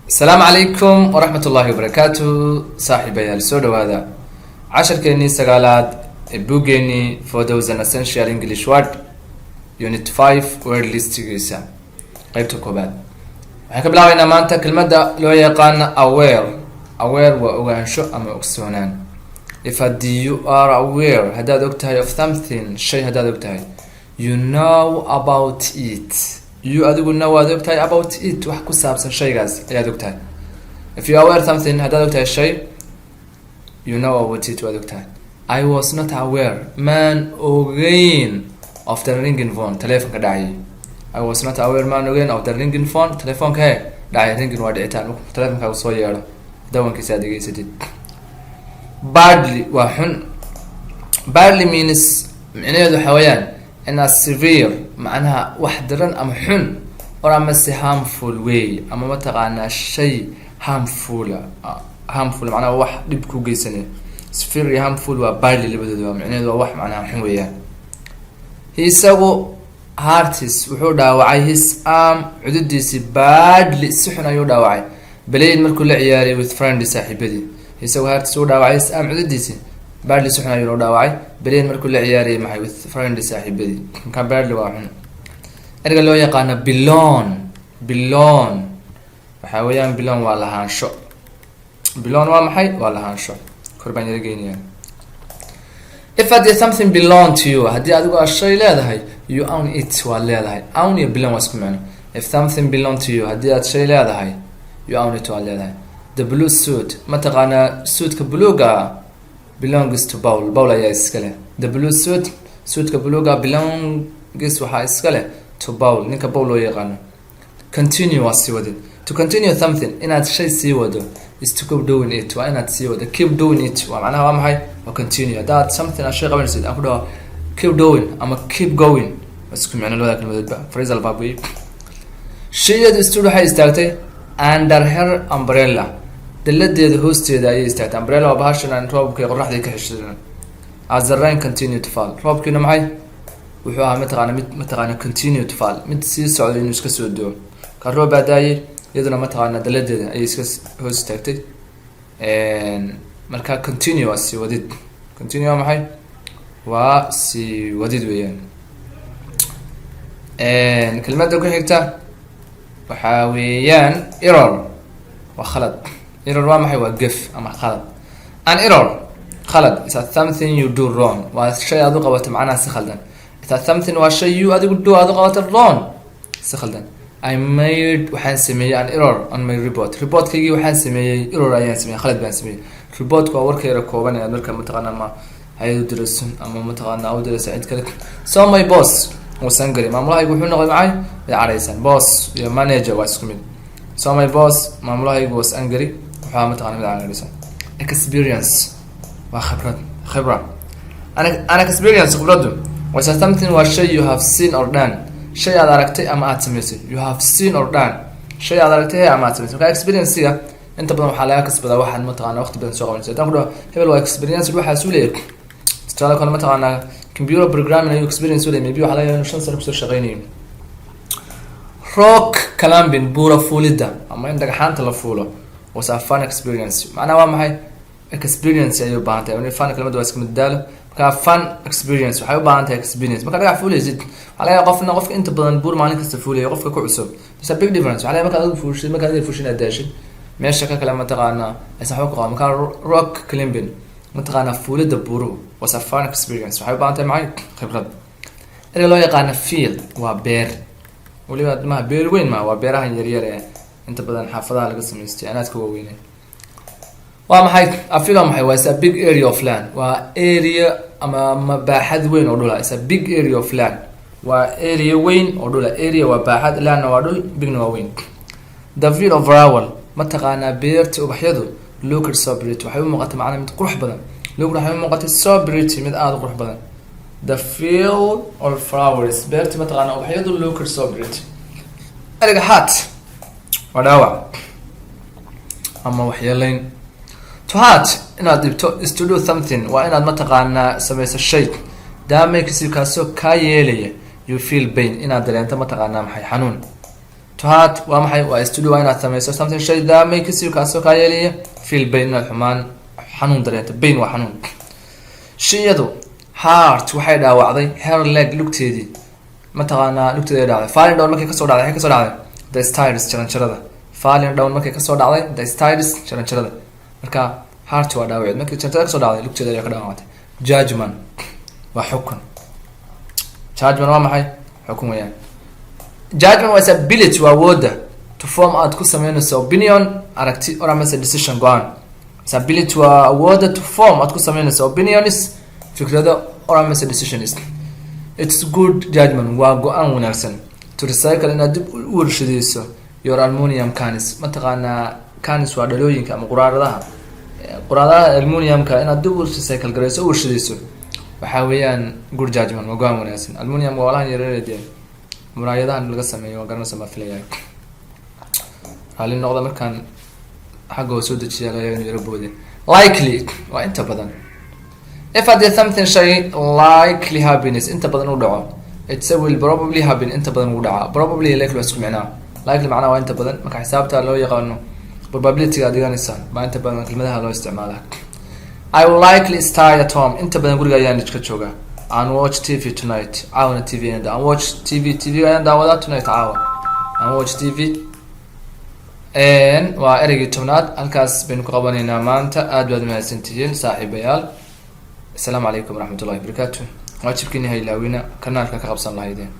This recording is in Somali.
السلام عليكم ورحمة الله وبركاته. صاحبي السودو هذا 10 كيني سقالات بوجيني for those an essential English word unit 5 word list جيسا قيبتو كوباد. وحكي بلاوينا مانتا كلمة لو يقان aware وأغانشو أما أكسونان. if you are aware هدا دوكتاي of something شيء هدا دوكتاي you know about it you adigu know adogtahay about it wax ku saabsan shaygaas ayaa adogtahay. if you are aware something hadaa adogtahay shay you know about it adogtahay. I was not aware man ogeyn of the ringing phone telefonka dhacay. I was not aware man ogeyn of the ringing phone telefonka he dhacay. ringing waa dhicitaan telefonka soo yeero dawankiisa aad degeysatid. badly waa xun. badly means micnaheedu xawayaan in a severe معناها وحدرن أم حن or أم harmful way أما ما تقعنا شيء harmful معناها واحد يبكو جيسني severe harmful وبارلي اللي بدو معناه ده واحد معناها حن وياه. هي سو هارتس وحودا وعي his arm عدديسي badly سحنا يودا وعي بلين مركل عياري with friend صاحبتي. هي سو هارتس ودا وعي his arm عدديسي badly سحنا يودا وعي بلين مركل عياري معي with friend صاحبتي كان badly واحد. أرجع لو يقانا belong وحاويان belong ولا هانشو belong وامحي ولا هانشو كربان يرجعني. if I did something belong to you هدي أدوق الشيء لا هاي you own it ولا هاي own you belong واسكمانه. if something belong to you هدي الشيء لا هاي you own it ولا هاي. the blue suit ما تقانا suit كبلوغا belongs to باول يا إسكاله. the blue suit كبلوغا belongs وحا إسكاله to باول نيكا باولو يغانا. continue واسيوده to continue something إنها شيء سيوده is to keep doing it وإنها تسيوده keep doing it ومعناها وامحي و continue that something أشياء قبل نسيت أقولها keep doing أما keep going بس كم يعني لو ذاك المدبع phrasal verb شيء يستوده حي استاغتي under her umbrella دلدي يد هوستي دا يستاغت umbrella وبهاشن أن روب كي قرح ذيك حشرنا as the rain continue to fall روب كي نمحي وحوها متغانا continue to fall متسي سعودي إنه إسكسو الدول كالروب بعداي يدنا متغانا دلدي أي إسكس هوستي تاكتي مركا continue واسي وديد continue ومحي واسي وديد ويان. كلمة دوكو حكتا وحاويان error وخلط. error ومحي وقف أما خلط. an error خلط is something you do wrong والشيء هذا قوته معنا سخلدن. is something والشيء you هذا قدو هذا قوته wrong سخلدن. I made وحان سميه an error on my report كيجي وحان سميه error أيان سميه خلط بان سميه report كورك يركوبان يعني ملك متقنا ما هاي درسون أما متقنا أو درس عند كذا. so my boss وسانجري ما ملاها يقولون غير معي عريسان boss يا manager واسكمين. so my boss ما ملاها يقول سانجري وحام متقنا على عريسان. experience وخبرة أنا experience خبرته وستمتن والشيء you have seen or done شيء على ركتي أما أتمسي you have seen or done شيء على ركتي أما أتمسي. experience هي أنت بدنا حاليا كسبنا واحد متقنا وقت بدنا شغل نسيت تاخده هبل experience الواحد سولي ترى كنا متقنا computer programming أيو experience سولي ميبيو حاليا نشان صار بصير شغالين. rock كلام بين بورا فوليدا أما عندك حانت لفوله was a fun experience معناه وام هاي experience أيو بانته يعني fun كلمة دواسك مداله كان fun experience وحيو بانته experience ما كان يعرف فولي زيد على قفنا أنت بدنا بور معناه كستفولي قفك كعصب بس big difference على ما كان يفوش ما كان يفوشين قداشين ماشي كلام تقانا يسحوك قام كان روك كليمبين متقانا فولد بورو was a fun experience وحيو بانته معي خبرة. اللي لو يقانا feel وبير ولي ما بير وين ما وبيرها يريره أنت بدنا حافظها لقسم الاستعانات كوينه. وما حي أفيلها ما حي was a big area of land وarea أما باحد وين أقولها is a big area of land وarea وين أقولها area وباحد land وأقول big وين. the field of rawl متقانا بيرت وبحيده لوكر صابريت وحيو مقطع معنا من قرح بدن لوكر حيو مقطع صابريت من قرح بدن. the field of flowers بيرت متقانا وبحيده لوكر صابريت. أرجع هات وداوع أما وحيالين to هات إن أدب is to do something وإن أد متقانا سبيس الشيء ده makes you كاسو كايلي you feel pain إن أدري أنت متقانا محي حنون to hurt waa maxay waa studio waa inaad sameyso something shay that makes you kaasoo kaa yeelaya feel pain inaad xumaan xanuun dareento pain waa xanuun shiyadu heart waxay dhaawacday her leg lugteedii mataqaanaa lugteeda dhacday falling down markay kasoo dhacday waxay kasoo dhacday the stairs jaranjarada falling down markay kasoo dhacday the stairs jaranjarada marka heart waa dhaawaceed markay jaranjarada kasoo dhacday lugteeda ayaa ka dhaawacday judgment waa xukun judgment waa maxay xukun weeyaan judgment was ability waa awooda to form aad ku sameynayso opinion aragti or ama decision go-aan ability waa awooda to form aad ku sameynayso opinions fikrado or ama decisions it's good judgment waa go-aan wanaagsan to recycle inaad dib u warshadeyso your aluminum cans mataqaanaa cans waa dhalooyinka ama quraaradaha aluminumka inaad dib u recycle gareyso u warshadeyso waxaa weeyaan good judgment waa go-aan wanaagsan aluminum waa walahan yareereedeen muraayadahan laga sameeyo waa garanaysa ma filayaa hali noqda markaan xagga oo soo dejiya laga yaro boode likely waa inta badan if I did something shay likely happiness inta badan u dhaco it's will probably happen inta badan u dhaca probably likely isku macnaa likely macnaa waa inta badan marka xisaabta loo yaqaano probability ga dhiganaysa ma inta badan kelmadaha loo isticmaalaa I will likely stay at home inta badan guriga ayaan iska joogaa and watch TV tonight caawana TV and watch TV ayaan daawada tonight caawa and watch TV waa ereygii tobnaad halkaas baynu ku qabanaynaa maanta aad baad mahadsantihiin saaxiibayaal السلام عليكم ورحمة الله وبركاته واجبكني هاي لاوينا كنالك كقبصان الله يدين